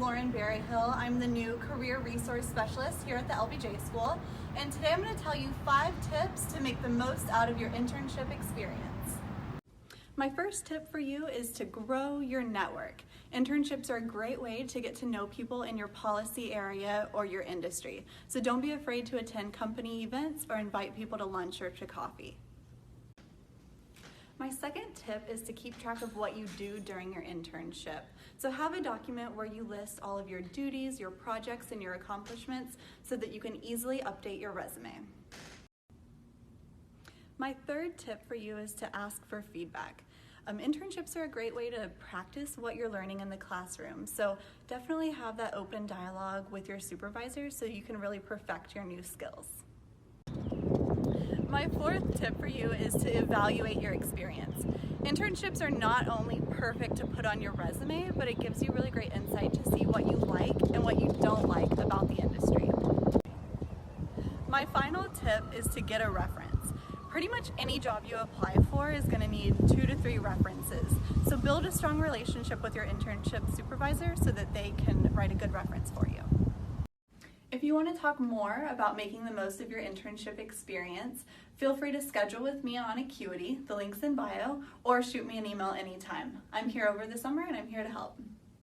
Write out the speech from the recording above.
Lauren Berryhill. I'm the new Career Resource Specialist here at the LBJ School, and today I'm going to tell you 5 tips to make the most out of your internship experience. My first tip for you is to grow your network. Internships are a great way to get to know people in your policy area or your industry, so don't be afraid to attend company events or invite people to lunch or to coffee. My second tip is to keep track of what you do during your internship. So have a document where you list all of your duties, your projects, and your accomplishments so that you can easily update your resume. My third tip for you is to ask for feedback. Internships are a great way to practice what you're learning in the classroom, so definitely have that open dialogue with your supervisors so you can really perfect your new skills. My fourth tip for you is to evaluate your experience. Internships are not only perfect to put on your resume, but it gives you really great insight to see what you like and what you don't like about the industry. My final tip is to get a reference. Pretty much any job you apply for is going to need 2 to 3 references. So build a strong relationship with your internship supervisor so that they can write a good reference for you. If you want to talk more about making the most of your internship experience, feel free to schedule with me on Acuity, the link's in bio, or shoot me an email anytime. I'm here over the summer and I'm here to help.